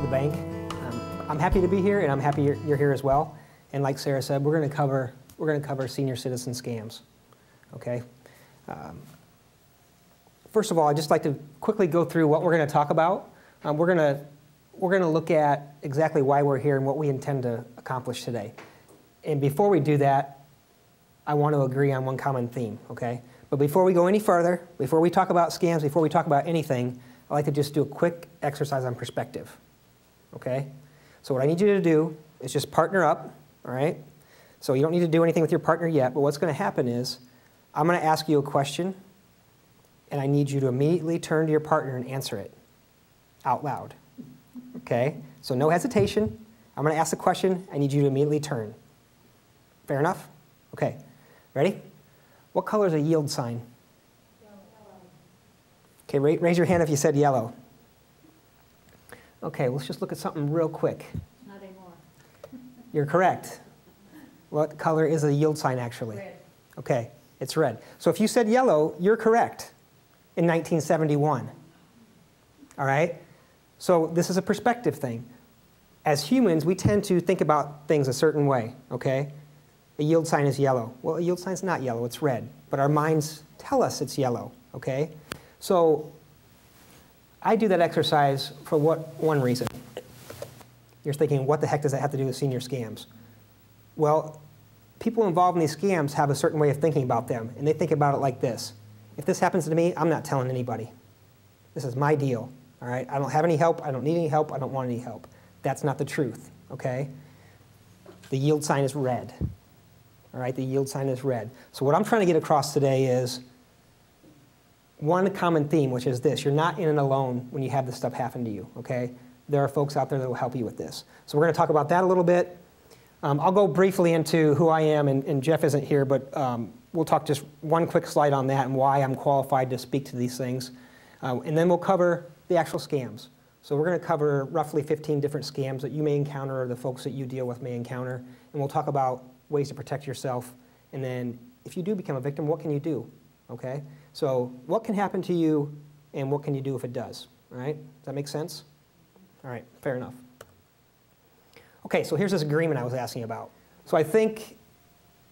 the bank. I'm happy to be here, and I'm happy you're here as well. And like Sarah said, we're going to cover senior citizen scams. Okay. First of all, I'd just like to quickly go through what we're going to talk about. We're going to look at exactly why we're here and what we intend to accomplish today. And before we do that, I want to agree on one common theme. Okay. But before we go any further, before we talk about scams, before we talk about anything, I'd like to just do a quick exercise on perspective. Okay. So what I need you to do is just partner up. All right. So you don't need to do anything with your partner yet. But what's going to happen is I'm going to ask you a question, and I need you to immediately turn to your partner and answer it out loud. Okay? So no hesitation. I'm going to ask the question. I need you to immediately turn. Fair enough? Okay. Ready? What color is a yield sign? Yellow. Okay, raise your hand if you said yellow. Okay, let's just look at something real quick. Not anymore. You're correct. What color is a yield sign actually? Red. Okay, it's red. So if you said yellow, you're correct in 1971. All right? So this is a perspective thing. As humans, we tend to think about things a certain way, okay? A yield sign is yellow. Well, a yield sign is not yellow, it's red. But our minds tell us it's yellow, okay? So I do that exercise for one reason. You're thinking, what the heck does that have to do with senior scams? Well, people involved in these scams have a certain way of thinking about them, and they think about it like this. If this happens to me, I'm not telling anybody. This is my deal, all right? I don't have any help, I don't need any help, I don't want any help. That's not the truth, okay? The yield sign is red. All right, the yield sign is red. So what I'm trying to get across today is one common theme, which is this. You're not in it alone when you have this stuff happen to you, okay? There are folks out there that will help you with this. So we're going to talk about that a little bit. I'll go briefly into who I am, and Jeff isn't here, but we'll talk just one quick slide on that and why I'm qualified to speak to these things. And then we'll cover the actual scams. So we're going to cover roughly 15 different scams that you may encounter or the folks that you deal with may encounter. And we'll talk about ways to protect yourself, and then if you do become a victim, what can you do, okay? So what can happen to you, and what can you do if it does, all right? Does that make sense? All right, fair enough. Okay, so here's this agreement I was asking about. So I think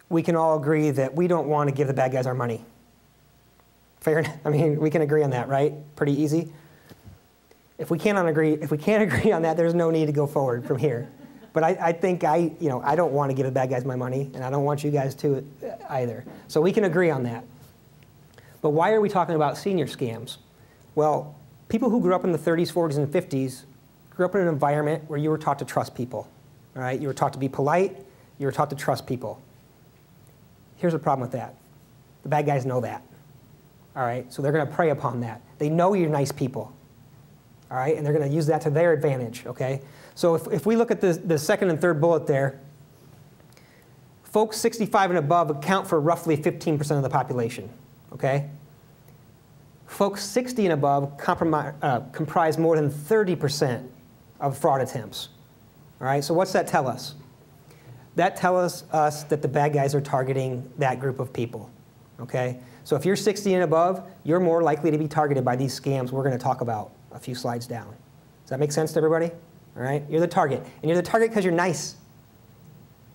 we can all agree that we don't want to give the bad guys our money. Fair enough? I mean, we can agree on that, right? Pretty easy. If we can't agree on that, there's no need to go forward from here. But I think I don't want to give the bad guys my money, and I don't want you guys to either. So we can agree on that. But why are we talking about senior scams? Well, people who grew up in the 30s, 40s, and 50s grew up in an environment where you were taught to trust people. All right? You were taught to be polite. You were taught to trust people. Here's the problem with that. The bad guys know that. All right? So they're going to prey upon that. They know you're nice people. All right? And they're going to use that to their advantage. Okay? So if we look at the second and third bullet there, folks 65 and above account for roughly 15% of the population, okay? Folks 60 and above comprise more than 30% of fraud attempts, all right? So what's that tell us? That tells us that the bad guys are targeting that group of people, okay? So if you're 60 and above, you're more likely to be targeted by these scams we're going to talk about a few slides down. Does that make sense to everybody? All right? You're the target. And you're the target because you're nice.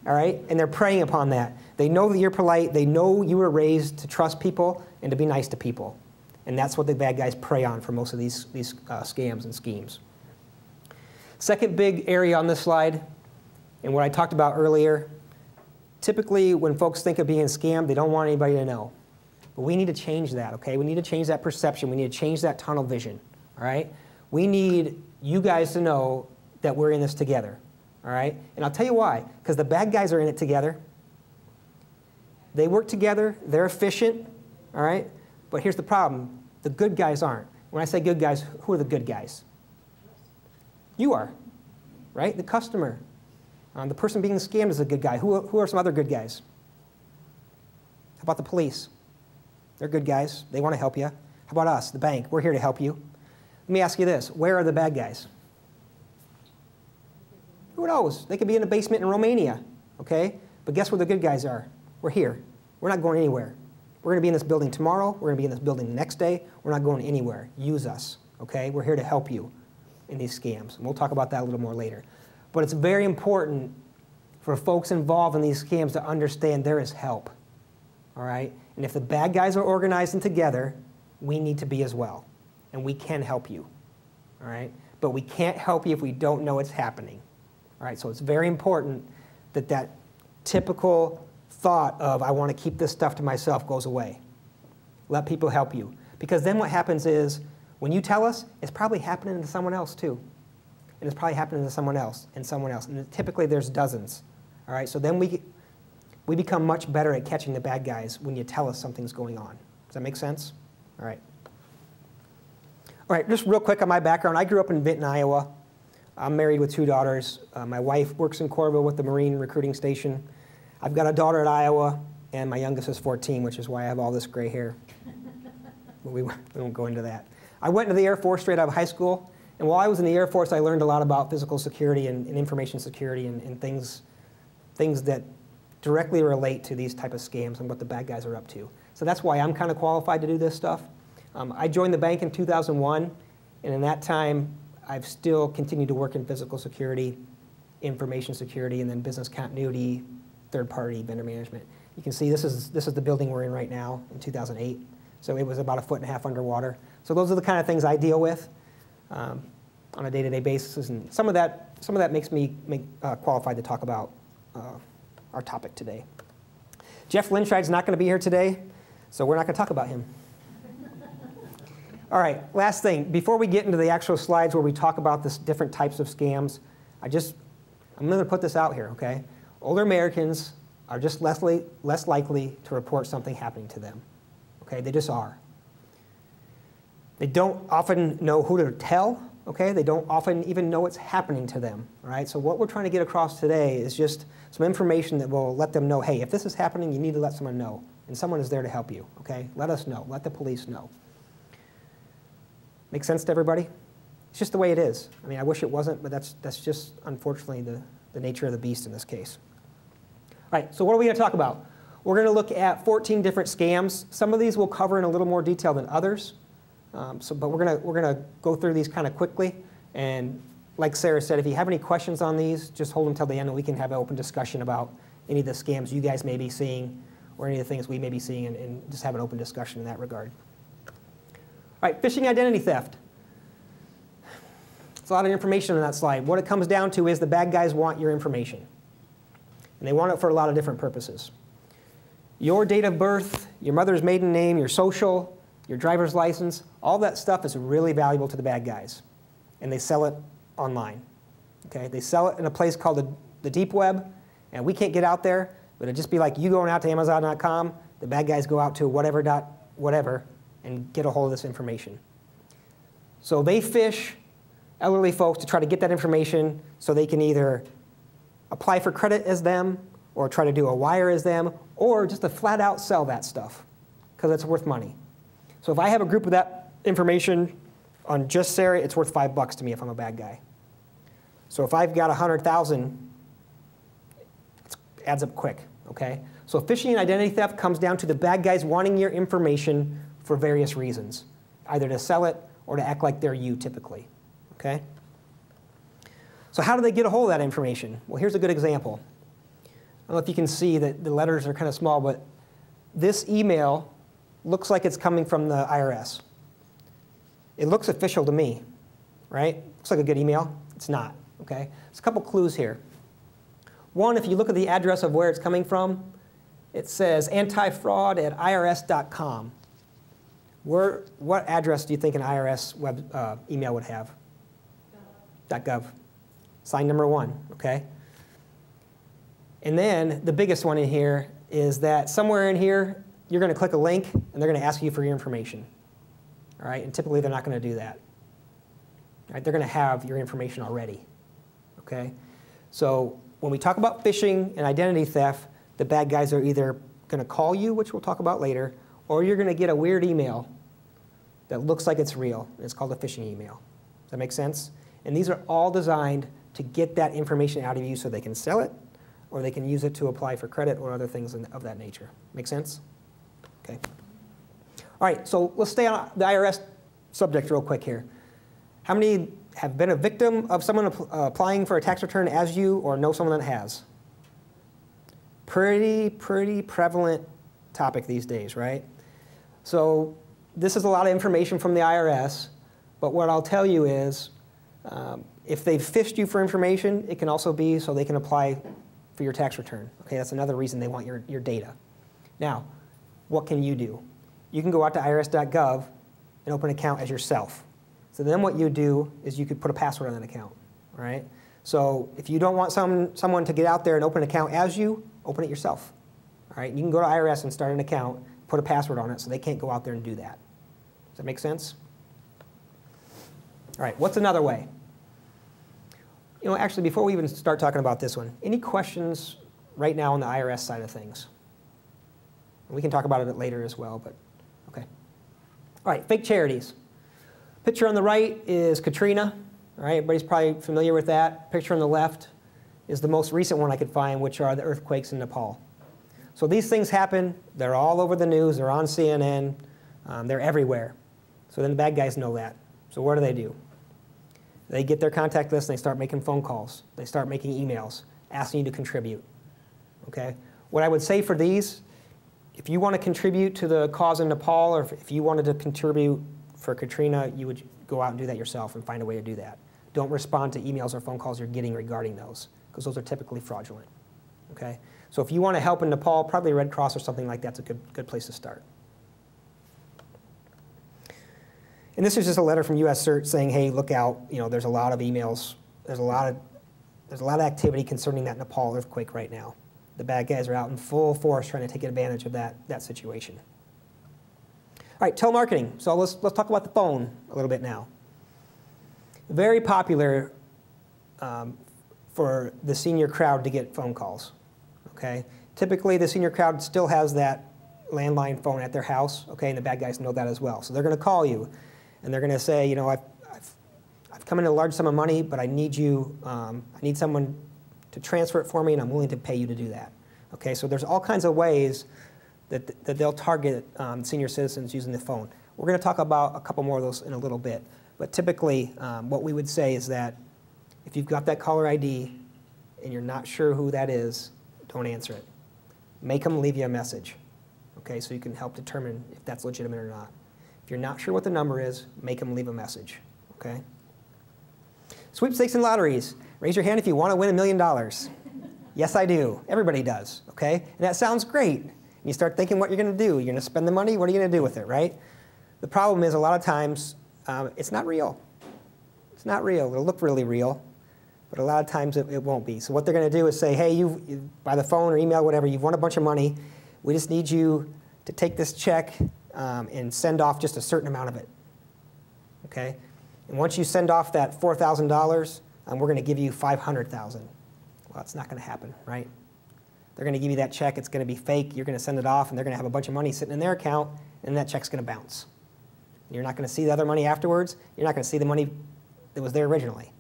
All right? And they're preying upon that. They know that you're polite. They know you were raised to trust people and to be nice to people. And that's what the bad guys prey on for most of these scams and schemes. Second big area on this slide, and what I talked about earlier, typically when folks think of being scammed, they don't want anybody to know. But we need to change that, okay? We need to change that perception. We need to change that tunnel vision, all right? We need you guys to know that we're in this together, all right? And I'll tell you why. Because the bad guys are in it together. They work together. They're efficient, all right? But here's the problem. The good guys aren't. When I say good guys, who are the good guys? You are, right? The customer. The person being scammed is a good guy. Who are some other good guys? How about the police? They're good guys. They want to help you. How about us, the bank? We're here to help you. Let me ask you this. Where are the bad guys? Who knows? They could be in a basement in Romania, okay? But guess where the good guys are? We're here. We're not going anywhere. We're going to be in this building tomorrow. We're going to be in this building the next day. We're not going anywhere. Use us, okay? We're here to help you. in these scams. And we'll talk about that a little more later. But it's very important for folks involved in these scams to understand there is help. All right? And if the bad guys are organizing together, we need to be as well. And we can help you. All right? But we can't help you if we don't know it's happening. All right? So it's very important that that typical thought of, I want to keep this stuff to myself, goes away. Let people help you. Because then what happens is, when you tell us, it's probably happening to someone else too. And it's probably happening to someone else and someone else. And typically there's dozens. All right? So then we become much better at catching the bad guys when you tell us something's going on. Does that make sense? All right. All right, just real quick on my background. I grew up in Vinton, Iowa. I'm married with 2 daughters. My wife works in Corville with the Marine recruiting station. I've got a daughter at Iowa, and my youngest is 14, which is why I have all this gray hair. But we won't go into that. I went into the Air Force straight out of high school, and while I was in the Air Force, I learned a lot about physical security and information security and things that directly relate to these type of scams and what the bad guys are up to. So that's why I'm kind of qualified to do this stuff. I joined the bank in 2001, and in that time, I've still continued to work in physical security, information security, and then business continuity, third-party vendor management. You can see this is the building we're in right now in 2008. So it was about 1.5 feet underwater. So those are the kind of things I deal with on a day-to-day basis, and some of that makes me qualified to talk about our topic today. Jeff Lynchride's not going to be here today, so we're not going to talk about him. All right, last thing. Before we get into the actual slides where we talk about the different types of scams, I'm going to put this out here, okay? Older Americans are just less likely to report something happening to them. Okay, they just are. They don't often know who to tell, okay? They don't often even know what's happening to them, all right? So what we're trying to get across today is just some information that will let them know, hey, if this is happening, you need to let someone know, and someone is there to help you, okay? Let us know. Let the police know. Make sense to everybody? It's just the way it is. I mean, I wish it wasn't, but that's just, unfortunately, the nature of the beast in this case. All right, so what are we going to talk about? We're going to look at 14 different scams. Some of these we'll cover in a little more detail than others. But we're going to go through these kind of quickly. And like Sarah said, if you have any questions on these, just hold them till the end, and we can have an open discussion about any of the scams you guys may be seeing or any of the things we may be seeing, and just have an open discussion in that regard. All right, phishing identity theft. It's a lot of information on that slide. What it comes down to is the bad guys want your information. And they want it for a lot of different purposes. Your date of birth, your mother's maiden name, your social, your driver's license, all that stuff is really valuable to the bad guys. And they sell it online. Okay? They sell it in a place called the deep web, and we can't get out there, but it'd just be like you going out to Amazon.com, the bad guys go out to whatever and get a hold of this information. So they phish elderly folks to try to get that information so they can either apply for credit as them, or try to do a wire as them, or just to flat out sell that stuff because it's worth money. So if I have a group of that information on just Sarah, it's worth $5 to me if I'm a bad guy. So if I've got 100,000, it adds up quick, okay? So phishing and identity theft comes down to the bad guys wanting your information for various reasons, either to sell it or to act like they're you typically, okay? So how do they get a hold of that information? Well, here's a good example. I don't know if you can see that the letters are kind of small, but this email looks like it's coming from the IRS. It looks official to me, right? Looks like a good email. It's not, okay? There's a couple clues here. One, if you look at the address of where it's coming from, it says antifraud@irs.com. What address do you think an IRS email would have? .gov. Sign number 1, okay? And then the biggest one in here is that somewhere in here, you're going to click a link, and they're going to ask you for your information. All right? And typically, they're not going to do that. All right? They're going to have your information already. Okay? So when we talk about phishing and identity theft, the bad guys are either going to call you, which we'll talk about later, or you're going to get a weird email that looks like it's real. And it's called a phishing email. Does that make sense? And these are all designed to get that information out of you so they can sell it, or they can use it to apply for credit or other things of that nature. Make sense? Okay. All right, so let's stay on the IRS subject real quick here. How many have been a victim of someone applying for a tax return as you or know someone that has? Pretty prevalent topic these days, right? So this is a lot of information from the IRS, but what I'll tell you is if they've fished you for information, it can also be so they can apply for your tax return. Okay, that's another reason they want your data. Now, what can you do? You can go out to irs.gov and open an account as yourself. So then what you do is you could put a password on that account, all right? So if you don't want someone to get out there and open an account as you, open it yourself, all right? You can go to IRS and start an account, put a password on it so they can't go out there and do that. Does that make sense? All right, what's another way? You know, actually, before we even start talking about this one, any questions right now on the IRS side of things? We can talk about it later as well, but okay. All right, fake charities. Picture on the right is Katrina. All right, everybody's probably familiar with that. Picture on the left is the most recent one I could find, which are the earthquakes in Nepal. So these things happen. They're all over the news. They're on CNN. They're everywhere. So then the bad guys know that. So what do? They get their contact list and they start making phone calls. They start making emails asking you to contribute. Okay? What I would say for these, if you want to contribute to the cause in Nepal, or if you wanted to contribute for Katrina, you would go out and do that yourself and find a way to do that. Don't respond to emails or phone calls you're getting regarding those, because those are typically fraudulent. Okay? So if you want to help in Nepal, probably Red Cross or something like that's a good place to start. And this is just a letter from US CERT saying, hey, look out, you know, there's a lot of emails, there's a lot of activity concerning that Nepal earthquake right now. The bad guys are out in full force trying to take advantage of that situation. All right, telemarketing. So let's talk about the phone a little bit now. Very popular for the senior crowd to get phone calls. Okay, typically the senior crowd still has that landline phone at their house. Okay, and the bad guys know that as well. So they're going to call you, and they're going to say, you know, I've come in a large sum of money, but I need you. I need someone to transfer it for me, and I'm willing to pay you to do that. Okay, so there's all kinds of ways that they'll target senior citizens using the phone. We're going to talk about a couple more of those in a little bit. But typically, what we would say is that if you've got that caller ID and you're not sure who that is, don't answer it. Make them leave you a message, okay, so you can help determine if that's legitimate or not. If you're not sure what the number is, make them leave a message, okay? Sweepstakes and lotteries. Raise your hand if you want to win $1 million. Yes, I do. Everybody does, okay? And that sounds great. And you start thinking what you're going to do. You're going to spend the money. What are you going to do with it, right? The problem is a lot of times it's not real. It's not real. It'll look really real, but a lot of times it won't be. So what they're going to do is say, hey, you by the phone or email, whatever, you've won a bunch of money. We just need you to take this check and send off just a certain amount of it, okay? And once you send off that $4,000, we're going to give you $500,000. Well, it's not going to happen, right? They're going to give you that check. It's going to be fake. You're going to send it off, and they're going to have a bunch of money sitting in their account, and that check's going to bounce. You're not going to see the other money afterwards. You're not going to see the money that was there originally.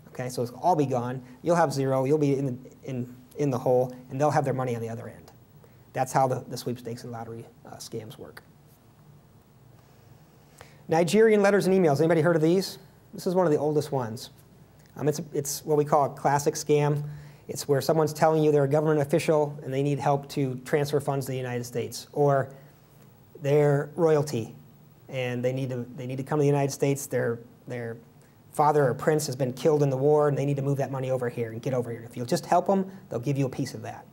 Okay, so it'll all be gone. You'll have zero. You'll be in the hole, and they'll have their money on the other end. That's how the sweepstakes and lottery scams work. Nigerian letters and emails. Anybody heard of these? This is one of the oldest ones. It's what we call a classic scam. It's where someone's telling you they're a government official and they need help to transfer funds to the United States, or they're royalty and they need to come to the United States. Their father or prince has been killed in the war and they need to move that money over here and get over here. If you'll just help them, they'll give you a piece of that.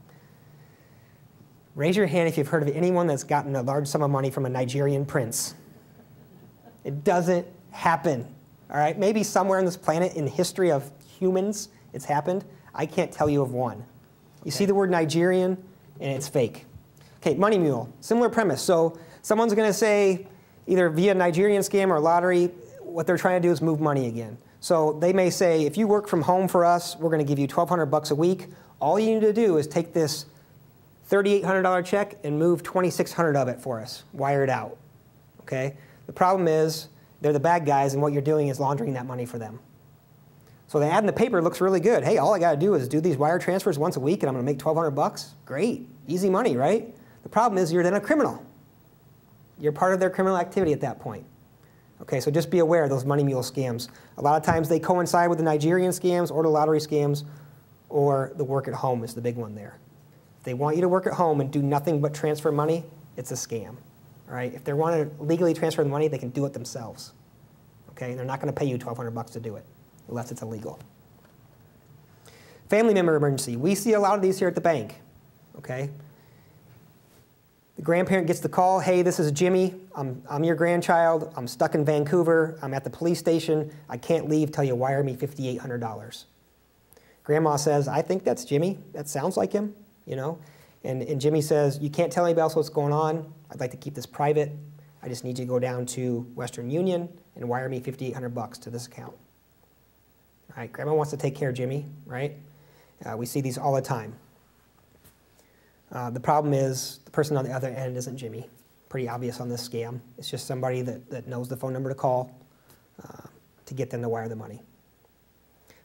Raise your hand if you've heard of anyone that's gotten a large sum of money from a Nigerian prince. It doesn't happen. All right, maybe somewhere on this planet in the history of humans it's happened. I can't tell you of one. You see the word Nigerian, and it's fake. Okay, money mule, similar premise. So someone's going to say, either via Nigerian scam or lottery, what they're trying to do is move money again. So they may say, if you work from home for us, we're going to give you $1,200 a week. All you need to do is take this $3,800 check and move $2,600 of it for us. Wire it out. Okay? The problem is, they're the bad guys, and what you're doing is laundering that money for them. So the ad in the paper looks really good. Hey, all I got to do is do these wire transfers once a week, and I'm going to make $1,200. Great. Easy money, right? The problem is you're then a criminal. You're part of their criminal activity at that point. Okay, so just be aware of those money mule scams. A lot of times they coincide with the Nigerian scams or the lottery scams, or the work at home is the big one there. If they want you to work at home and do nothing but transfer money, it's a scam. All right? If they want to legally transfer the money, they can do it themselves. Okay? They're not going to pay you $1,200 to do it, unless it's illegal. Family member emergency. We see a lot of these here at the bank. Okay? The grandparent gets the call, hey, this is Jimmy. I'm your grandchild. I'm stuck in Vancouver. I'm at the police station. I can't leave till you wire me $5,800. Grandma says, I think that's Jimmy. That sounds like him, you know. And Jimmy says, you can't tell anybody else what's going on. I'd like to keep this private. I just need you to go down to Western Union and wire me $5,800 to this account. All right, Grandma wants to take care of Jimmy, right? We see these all the time. The problem is the person on the other end isn't Jimmy. Pretty obvious on this scam. It's just somebody that knows the phone number to call to get them to wire the money.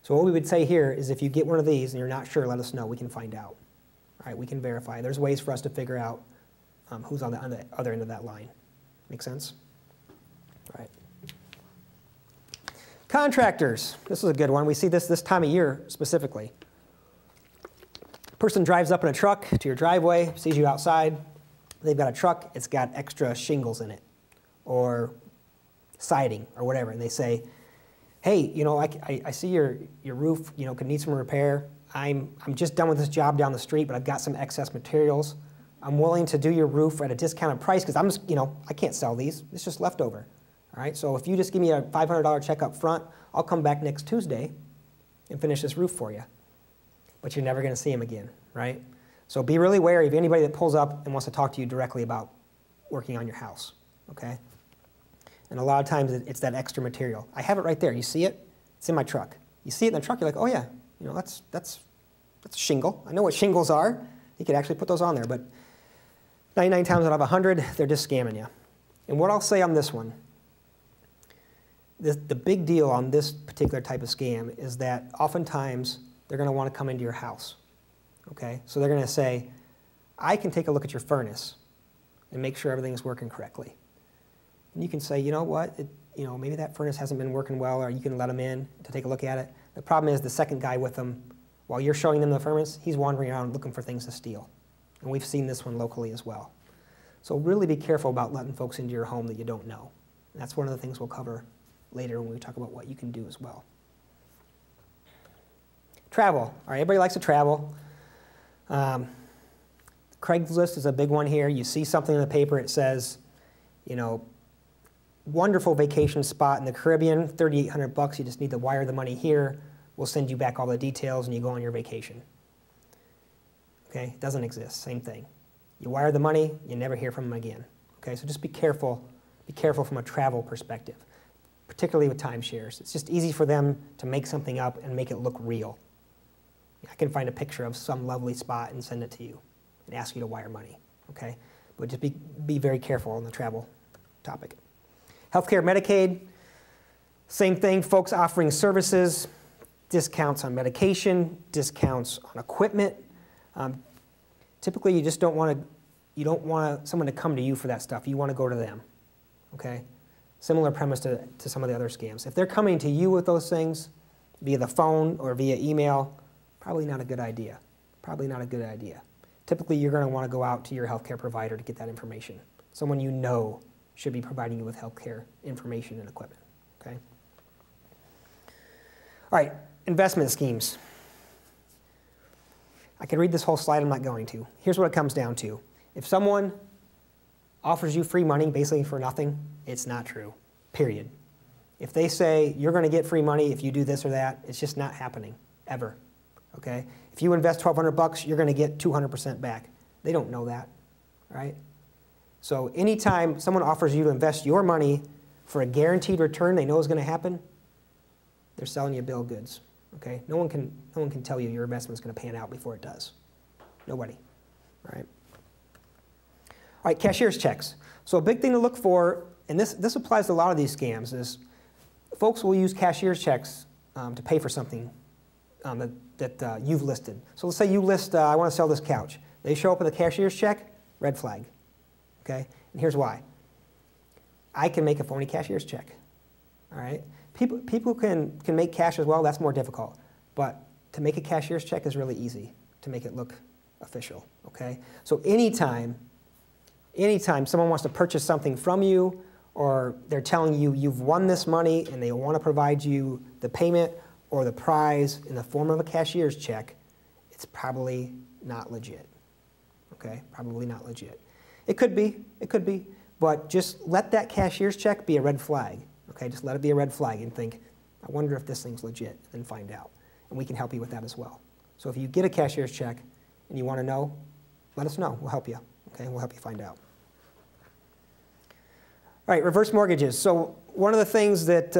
So what we would say here is if you get one of these and you're not sure, let us know. We can find out. All right, we can verify. There's ways for us to figure out who's on the other end of that line. Make sense? All right. Contractors. This is a good one. We see this time of year specifically. Person drives up in a truck to your driveway, sees you outside. They've got a truck. It's got extra shingles in it or siding or whatever. And they say, hey, you know, I see your roof, you know, could need some repair. I'm just done with this job down the street, but I've got some excess materials. I'm willing to do your roof at a discounted price because I'm just, you know, I can't sell these. It's just leftover. All right, so if you just give me a $500 check up front, I'll come back next Tuesday and finish this roof for you. But you're never going to see him again, right? So be really wary of anybody that pulls up and wants to talk to you directly about working on your house, okay? And a lot of times it's that extra material. I have it right there. You see it? It's in my truck. You see it in the truck, you're like, oh yeah, you know, that's a shingle. I know what shingles are. You could actually put those on there, but 99 times out of 100, they're just scamming you. And what I'll say on this one, the big deal on this particular type of scam is that oftentimes they're going to want to come into your house, okay? So they're going to say, I can take a look at your furnace and make sure everything is working correctly. And you can say, you know what, you know, maybe that furnace hasn't been working well, or you can let them in to take a look at it. The problem is the second guy with them, while you're showing them the furnace, he's wandering around looking for things to steal. And we've seen this one locally as well. So really be careful about letting folks into your home that you don't know. And that's one of the things we'll cover later when we talk about what you can do as well. Travel. All right, everybody likes to travel. Craigslist is a big one here. You see something in the paper, it says, you know, wonderful vacation spot in the Caribbean, $3,800, you just need to wire the money here. We'll send you back all the details and you go on your vacation. Okay, it doesn't exist, same thing. You wire the money, you never hear from them again. Okay, so just be careful from a travel perspective, particularly with timeshares. It's just easy for them to make something up and make it look real. I can find a picture of some lovely spot and send it to you and ask you to wire money, okay? But just be very careful on the travel topic. Healthcare, Medicaid, same thing, folks offering services, discounts on medication, discounts on equipment. Typically, you just don't want someone to come to you for that stuff. You want to go to them, okay? Similar premise to some of the other scams. If they're coming to you with those things via the phone or via email, probably not a good idea. Probably not a good idea. Typically, you're going to want to go out to your healthcare provider to get that information. Someone you know should be providing you with healthcare information and equipment, okay? All right, investment schemes. I could read this whole slide, I'm not going to. Here's what it comes down to. If someone offers you free money basically for nothing, it's not true, period. If they say you're going to get free money if you do this or that, it's just not happening, ever. Okay? If you invest $1,200, you're going to get 200% back. They don't know that, right? So anytime someone offers you to invest your money for a guaranteed return they know is going to happen, they're selling you a bill of goods. Okay? No one can tell you your investment's going to pan out before it does. Nobody. All right? All right, cashier's checks. So a big thing to look for, and this applies to a lot of these scams, is folks will use cashier's checks to pay for something that you've listed. So let's say you list, I want to sell this couch. They show up with a cashier's check, red flag. Okay? And here's why. I can make a phony cashier's check. all right? People can make cash as well. That's more difficult. But to make a cashier's check is really easy to make it look official, okay? So anytime someone wants to purchase something from you, or they're telling you you've won this money and they want to provide you the payment or the prize in the form of a cashier's check, it's probably not legit, okay? Probably not legit. It could be, but just let that cashier's check be a red flag, okay? Just let it be a red flag and think, I wonder if this thing's legit, and then find out. And we can help you with that as well. So if you get a cashier's check and you want to know, let us know. We'll help you, okay? We'll help you find out. All right, reverse mortgages. So one of the things that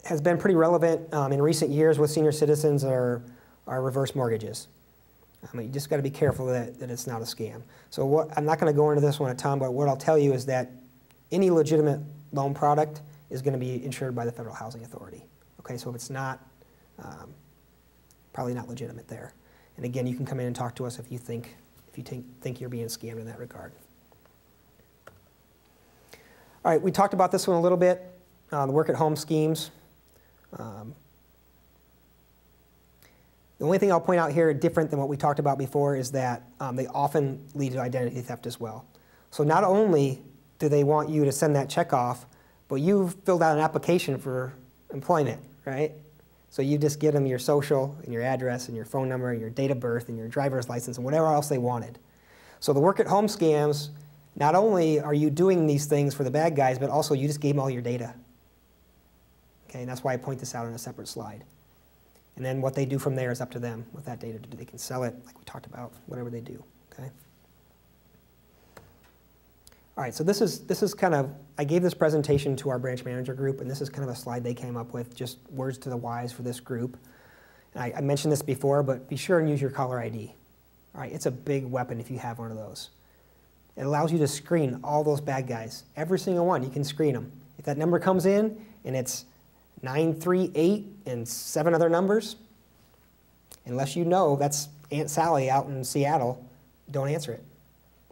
has been pretty relevant in recent years with senior citizens are reverse mortgages. You just got to be careful that it's not a scam. So I'm not going to go into this one at a time, but what I'll tell you is that any legitimate loan product is going to be insured by the Federal Housing Authority. Okay, so if it's not, probably not legitimate there. And again, you can come in and talk to us if you think you're being scammed in that regard. All right, we talked about this one a little bit, the work-at-home schemes. The only thing I'll point out here different than what we talked about before is that they often lead to identity theft as well. So not only do they want you to send that check off, but you've filled out an application for employment, right? So you just give them your social and your address and your phone number and your date of birth and your driver's license and whatever else they wanted. So the work-at-home scams, not only are you doing these things for the bad guys, but also you just gave them all your data. Okay, and that's why I point this out on a separate slide. And then what they do from there is up to them with that data. They can sell it, like we talked about, whatever they do, okay? All right, so this is kind of, I gave this presentation to our branch manager group, and this is kind of a slide they came up with, just words to the wise for this group. And I mentioned this before, but be sure and use your caller ID. All right, it's a big weapon if you have one of those. It allows you to screen all those bad guys. Every single one, you can screen them. If that number comes in and it's 938 and 7 other numbers, unless you know that's Aunt Sally out in Seattle, don't answer it.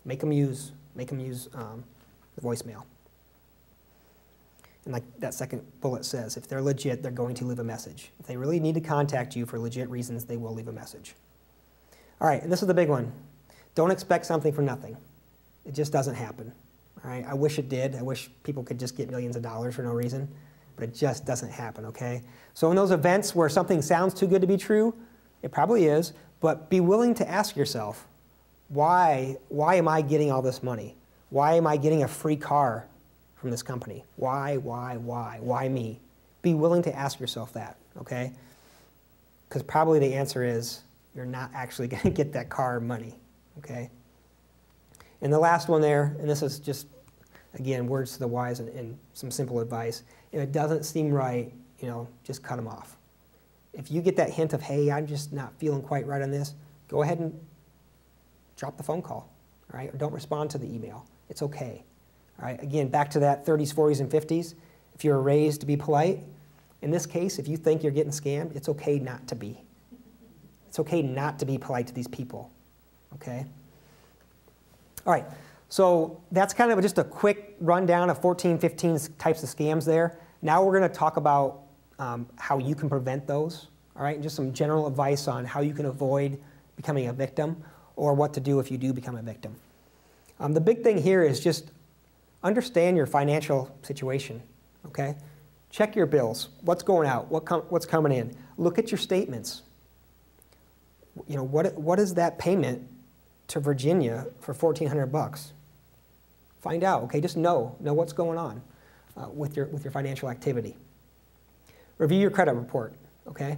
Make them use the voicemail. And like that second bullet says, if they're legit, they're going to leave a message. If they really need to contact you for legit reasons, they will leave a message. All right, and this is the big one. Don't expect something for nothing. It just doesn't happen. All right, I wish it did. I wish people could just get millions of dollars for no reason, but it just doesn't happen, okay? So in those events where something sounds too good to be true, it probably is, but be willing to ask yourself, why am I getting all this money? Why am I getting a free car from this company? Why me? Be willing to ask yourself that, okay? Because probably the answer is you're not actually going to get that car money, okay? And the last one there, and this is just, again, words to the wise and some simple advice. If it doesn't seem right, just cut them off. If you get that hint of, hey, I'm just not feeling quite right on this, go ahead and drop the phone call, all right? Or don't respond to the email. It's okay, all right? Again, back to that 30s, 40s, and 50s. If you're raised to be polite, in this case, if you think you're getting scammed, it's okay not to be. It's okay not to be polite to these people, okay? All right, so that's kind of just a quick rundown of 14, 15 types of scams there. Now we're going to talk about how you can prevent those, all right, and just some general advice on how you can avoid becoming a victim or what to do if you do become a victim. The big thing here is just understand your financial situation, okay? Check your bills. What's going out? What's coming in? Look at your statements. What is that payment to Virginia for $1,400? Find out, okay? Just know what's going on with your financial activity. Review your credit report, okay?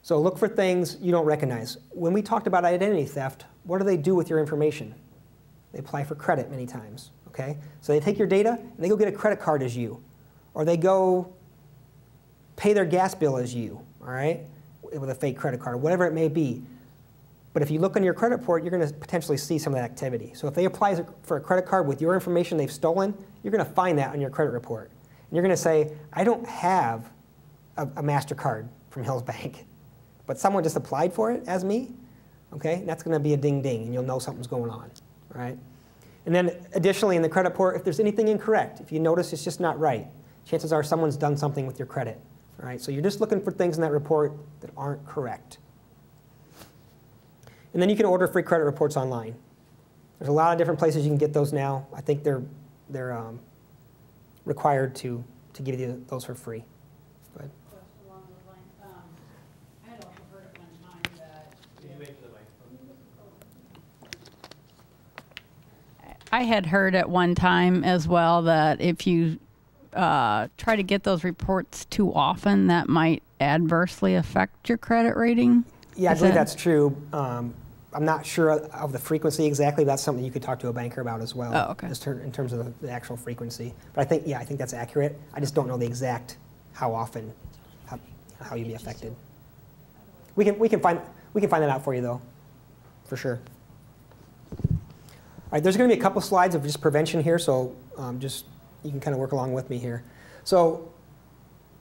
So look for things you don't recognize. When we talked about identity theft, what do they do with your information? They apply for credit many times, okay? So they take your data and they go get a credit card as you, or they go pay their gas bill as you, all right, with a fake credit card, or whatever it may be. But if you look on your credit report, you're going to potentially see some of that activity. So if they apply for a credit card with your information they've stolen, you're going to find that on your credit report. And you're going to say, I don't have a MasterCard from Hills Bank, but someone just applied for it as me, okay? And that's going to be a ding-ding, and you'll know something's going on, all right? And then additionally in the credit report, if there's anything incorrect, if you notice it's just not right, chances are someone's done something with your credit. All right, so you're just looking for things in that report that aren't correct. And then you can order free credit reports online. There's a lot of different places you can get those now. I think they're required to give you those for free. Go ahead. Question along those lines. I had also heard at one time that. Can you wait for the microphone? I had heard at one time as well that if you try to get those reports too often, that might adversely affect your credit rating. Yeah, I believe that's true. I'm not sure of the frequency exactly, but that's something you could talk to a banker about as well. Oh, okay. Just in terms of the actual frequency. But I think that's accurate. I just don't know the exact how often, how you'd be affected. We can find that out for you though, for sure. All right, there's going to be a couple slides of just prevention here, so just you can kind of work along with me here. So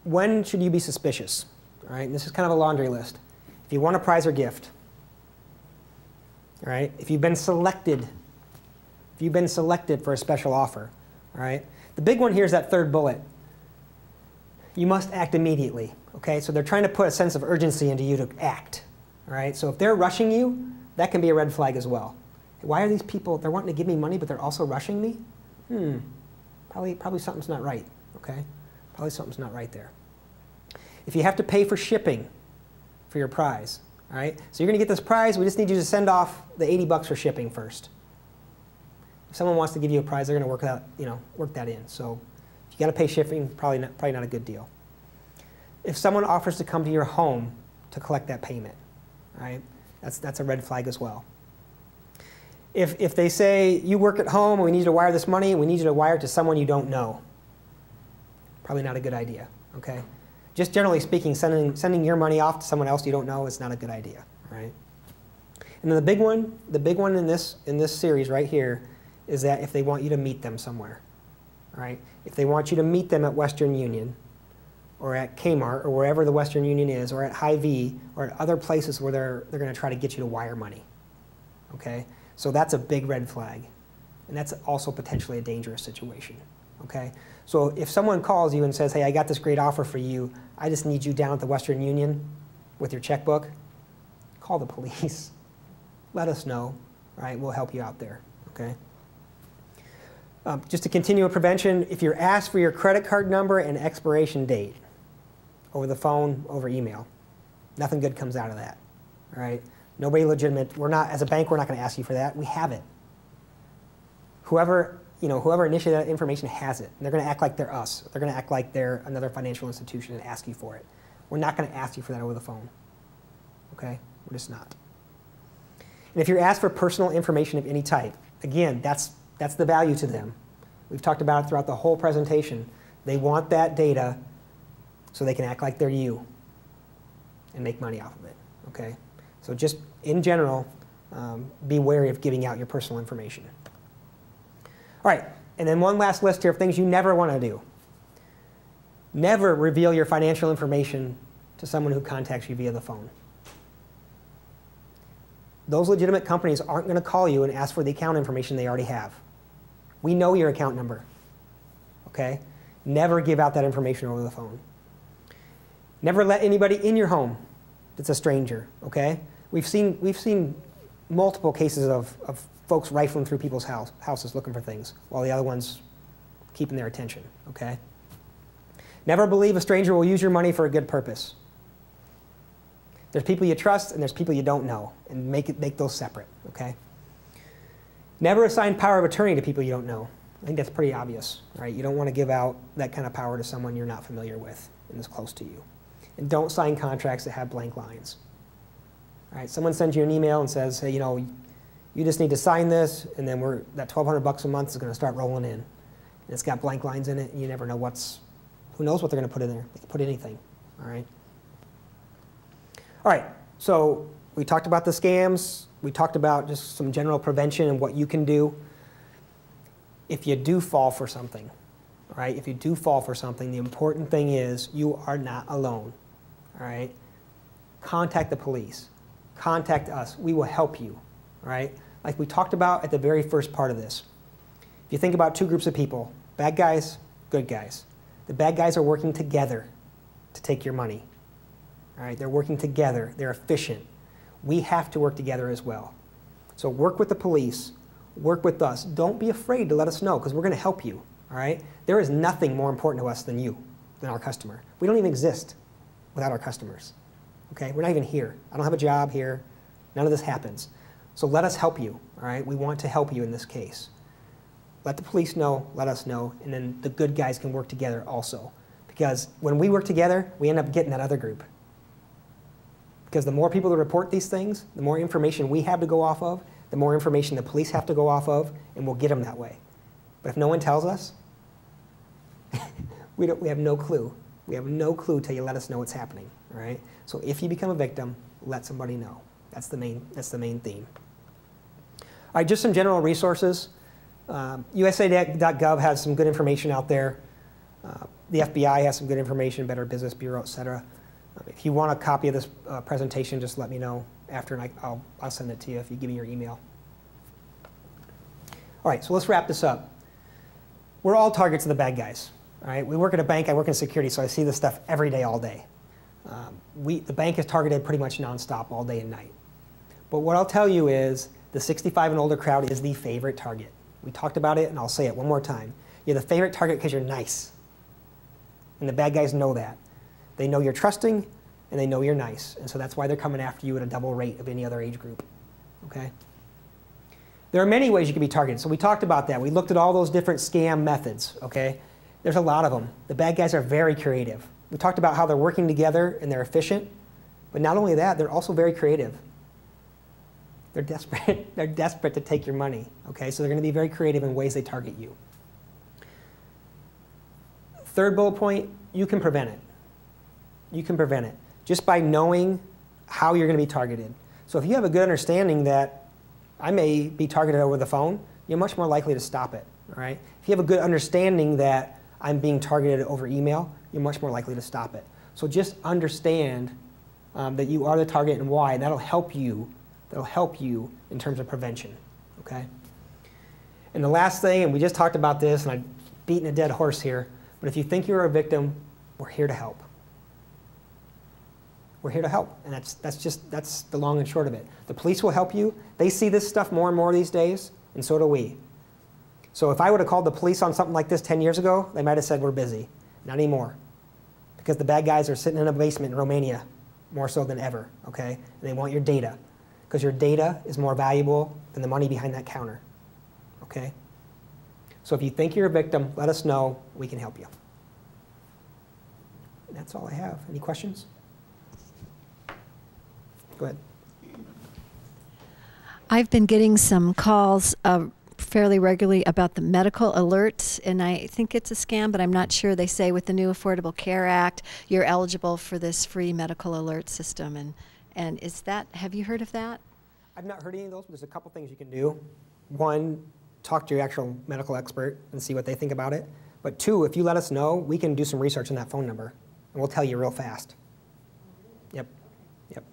when should you be suspicious? All right, and this is kind of a laundry list. If you want a prize or gift, all right, if you've been selected for a special offer, all right, the big one here is that third bullet. You must act immediately, okay? So they're trying to put a sense of urgency into you to act, all right? So if they're rushing you, that can be a red flag as well. Why are these people, they're wanting to give me money, but they're also rushing me? Probably something's not right, okay? Probably something's not right there. If you have to pay for shipping for your prize, all right? So you're going to get this prize. We just need you to send off the $80 for shipping first. If someone wants to give you a prize, they're going to work that in. So if you got to pay shipping, probably not a good deal. If someone offers to come to your home to collect that payment, all right? That's a red flag as well. If they say you work at home and we need you to wire this money and we need you to wire it to someone you don't know, probably not a good idea. Okay. Just generally speaking, sending your money off to someone else you don't know is not a good idea, right? And then the big one in this series right here is that if they want you to meet them somewhere, all right? If they want you to meet them at Western Union or at Kmart or wherever the Western Union is or at Hy-Vee or at other places where they're going to try to get you to wire money, okay? So that's a big red flag, and that's also potentially a dangerous situation, okay? So if someone calls you and says, hey, I got this great offer for you, I just need you down at the Western Union with your checkbook, call the police. Let us know, all right? We'll help you out there, okay? Just to continue with prevention, if you're asked for your credit card number and expiration date over the phone, over email, nothing good comes out of that, all right? Nobody legitimate. As a bank, we're not going to ask you for that. We have it. Whoever initiated that information has it. And they're going to act like they're us. They're going to act like they're another financial institution and ask you for it. We're not going to ask you for that over the phone. Okay? We're just not. And if you're asked for personal information of any type, again, that's the value to them. We've talked about it throughout the whole presentation. They want that data so they can act like they're you and make money off of it. Okay? So just in general, be wary of giving out your personal information. All right, and then one last list here of things you never want to do. Never reveal your financial information to someone who contacts you via the phone. Those legitimate companies aren't going to call you and ask for the account information they already have. We know your account number, okay? Never give out that information over the phone. Never let anybody in your home that's a stranger, okay? We've seen multiple cases of folks rifling through people's houses looking for things while the other one's keeping their attention, okay? Never believe a stranger will use your money for a good purpose. There's people you trust and there's people you don't know, and make those separate, okay? Never assign power of attorney to people you don't know. I think that's pretty obvious, right? You don't want to give out that kind of power to someone you're not familiar with and is close to you. And don't sign contracts that have blank lines. All right, someone sends you an email and says, hey, you just need to sign this, and then that $1,200 a month is going to start rolling in. And it's got blank lines in it, and you never know who knows what they're going to put in there. They can put anything, all right? All right, so we talked about the scams. We talked about just some general prevention and what you can do. If you do fall for something, all right, if you do fall for something, the important thing is you are not alone, all right? Contact the police. Contact us. We will help you, all right? Like we talked about at the very first part of this. If you think about two groups of people, bad guys, good guys. The bad guys are working together to take your money. All right, they're working together. They're efficient. We have to work together as well. So work with the police. Work with us. Don't be afraid to let us know because we're going to help you. All right? There is nothing more important to us than you, than our customer. We don't even exist without our customers. Okay? We're not even here. I don't have a job here. None of this happens. So let us help you. All right? We want to help you in this case. Let the police know, let us know, and then the good guys can work together also. Because when we work together, we end up getting that other group. Because the more people that report these things, the more information we have to go off of, the more information the police have to go off of, and we'll get them that way. But if no one tells us, we have no clue. We have no clue till you let us know what's happening. All right? So if you become a victim, let somebody know. That's the main theme. All right, just some general resources. USA.gov has some good information out there. The FBI has some good information, Better Business Bureau, et cetera. If you want a copy of this presentation, just let me know after, and I'll send it to you if you give me your email. All right, so let's wrap this up. We're all targets of the bad guys. All right, we work at a bank. I work in security, so I see this stuff every day, all day. The bank is targeted pretty much nonstop, all day and night. But what I'll tell you is the 65 and older crowd is the favorite target. We talked about it, and I'll say it one more time. You're the favorite target because you're nice. And the bad guys know that. They know you're trusting, and they know you're nice. And so that's why they're coming after you at a double rate of any other age group. Okay? There are many ways you can be targeted. So we talked about that. We looked at all those different scam methods. Okay? There's a lot of them. The bad guys are very creative. We talked about how they're working together and they're efficient. But not only that, they're also very creative. They're desperate. They're desperate to take your money. Okay? So they're going to be very creative in ways they target you. Third bullet point, you can prevent it. You can prevent it just by knowing how you're going to be targeted. So if you have a good understanding that I may be targeted over the phone, you're much more likely to stop it. All right? If you have a good understanding that I'm being targeted over email, you're much more likely to stop it. So just understand that you are the target and why. That'll help you. That'll help you in terms of prevention. Okay? And the last thing, and we just talked about this, and I'm beating a dead horse here, but if you think you're a victim, we're here to help. We're here to help, and that's the long and short of it. The police will help you. They see this stuff more and more these days, and so do we. So if I would have called the police on something like this 10 years ago, they might have said we're busy. Not anymore, because the bad guys are sitting in a basement in Romania, more so than ever. Okay, and they want your data, because your data is more valuable than the money behind that counter. Okay. So if you think you're a victim, let us know. We can help you. That's all I have. Any questions? Go ahead. I've been getting some calls fairly regularly about the medical alert, and I think it's a scam, but I'm not sure. They say with the new Affordable Care Act, you're eligible for this free medical alert system. And is that, have you heard of that? I've not heard any of those, but there's a couple things you can do. One, talk to your actual medical expert and see what they think about it. But two, if you let us know, we can do some research on that phone number, and we'll tell you real fast. Yep, yep.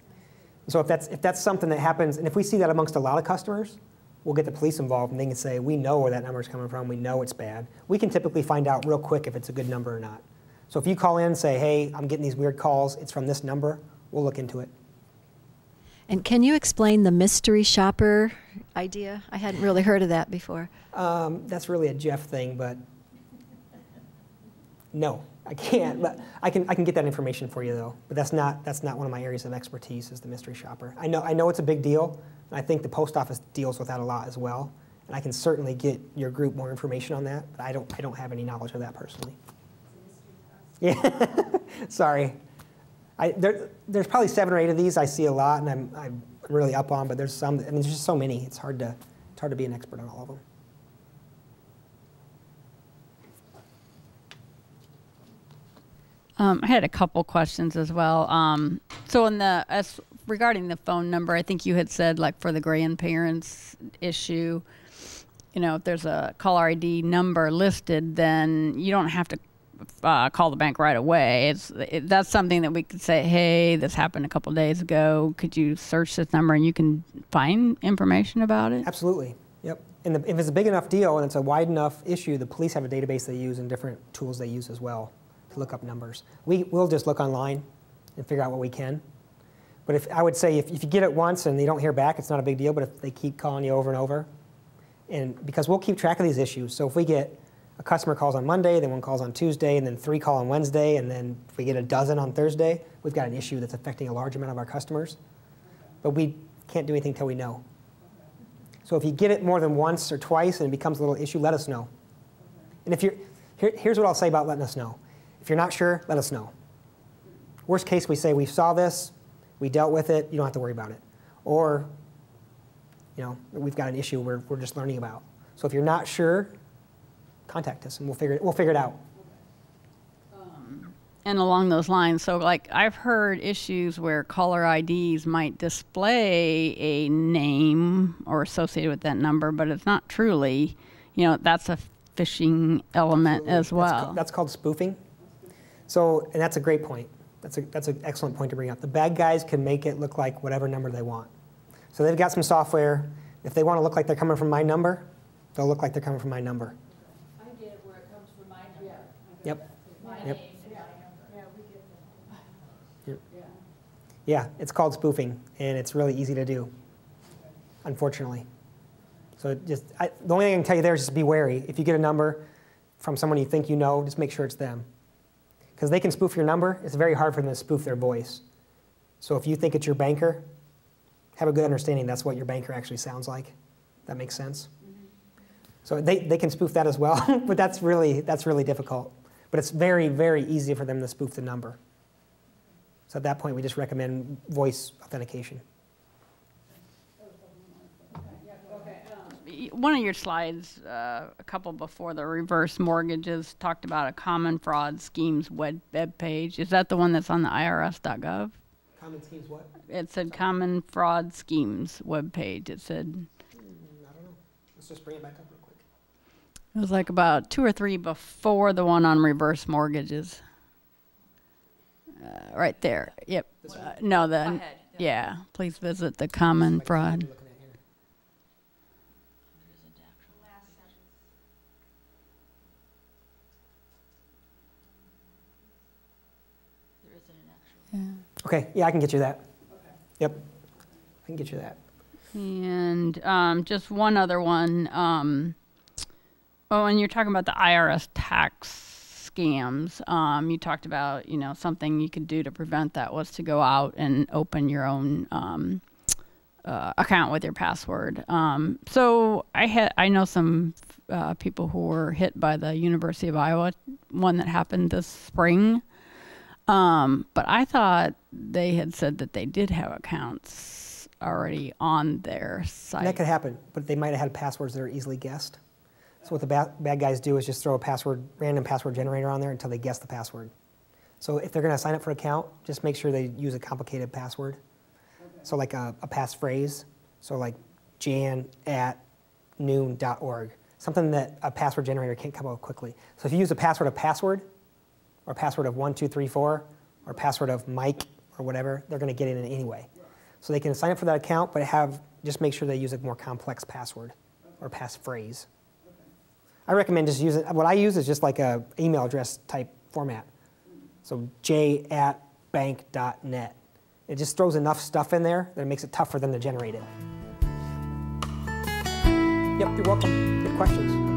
So if that's something that happens, and if we see that amongst a lot of customers, we'll get the police involved, and they can say, we know where that number is coming from, we know it's bad. We can typically find out real quick if it's a good number or not. So if you call in and say, hey, I'm getting these weird calls, it's from this number, we'll look into it. And can you explain the mystery shopper idea? I hadn't really heard of that before. That's really a Jeff thing, but no, I can't. But I can get that information for you though. But that's not one of my areas of expertise is the mystery shopper. I know it's a big deal, and I think the post office deals with that a lot as well. And I can certainly get your group more information on that, but I don't have any knowledge of that personally. Yeah, sorry. There's probably 7 or 8 of these I see a lot, and I'm really up on. But there's some. I mean, there's just so many. It's hard to be an expert on all of them. I had a couple questions as well. So regarding the phone number, I think you had said like for the grandparents issue, you know, if there's a caller ID number listed, then you don't have to call the bank right away. That's something that we could say, hey, this happened a couple days ago. Could you search this number and you can find information about it? Absolutely. Yep. And if it's a big enough deal and it's a wide enough issue, the police have a database they use and different tools they use as well. to look up numbers. We'll just look online and figure out what we can. But I would say if you get it once and they don't hear back, it's not a big deal. But if they keep calling you over and over, and because we'll keep track of these issues. So if we get a customer calls on Monday, then one calls on Tuesday, and then 3 call on Wednesday, and then if we get a dozen on Thursday, we've got an issue that's affecting a large amount of our customers. But we can't do anything until we know. So if you get it more than once or twice and it becomes a little issue, let us know. And if here's what I'll say about letting us know. If you're not sure, let us know. Worst case, we say we saw this, we dealt with it, you don't have to worry about it. Or, we've got an issue we're just learning about. So if you're not sure, contact us and we'll figure it out. And along those lines, so like I've heard issues where caller IDs might display a name or associated with that number, but it's not truly, that's a phishing element as well. That's called spoofing. So, and that's a great point. That's an excellent point to bring up. The bad guys can make it look like whatever number they want. So they've got some software. If they want to look like they're coming from my number, they'll look like they're coming from my number. I get it where it comes from my number. Yep. My Yep. name and my number. Yeah, we get that. Yep. Yeah. Yeah, it's called spoofing, and it's really easy to do, unfortunately. So the only thing I can tell you there is just be wary. If you get a number from someone you think you know, just make sure it's them. Because they can spoof your number. It's very hard for them to spoof their voice. So if you think it's your banker, have a good understanding that's what your banker actually sounds like. That makes sense? Mm-hmm. So they can spoof that as well, but that's really difficult. But it's very, very easy for them to spoof the number. So at that point, we just recommend voice authentication. One of your slides, a couple before the reverse mortgages, talked about a common fraud schemes web page. Is that the one that's on the irs.gov? Common schemes what? It said common fraud schemes web page. It said. I don't know. Let's just bring it back up real quick. It was like about 2 or 3 before the one on reverse mortgages. Right there. Yep. No, the yeah. Please visit the common fraud. Yeah. Okay, yeah, I can get you that. Okay. Yep, I can get you that. And just one other one. And you're talking about the IRS tax scams. You talked about, something you could do to prevent that was to go out and open your own account with your password. So I know some people who were hit by the University of Iowa one that happened this spring. But I thought they had said that they did have accounts already on their site. That could happen, but they might have had passwords that are easily guessed. So what the bad guys do is just throw a random password generator on there until they guess the password. So if they're going to sign up for an account, just make sure they use a complicated password. Okay. So like a passphrase, so like jan@noon.org, something that a password generator can't come up with quickly. So if you use a password of password, or password of 1234, or password of Mike, or whatever, they're going to get in anyway. So they can sign up for that account, but just make sure they use a more complex password or passphrase. I recommend just using, what I use is just like a email address type format. So j@bank.net. It just throws enough stuff in there that it makes it tough for them to generate it. Yep, you're welcome. Good questions.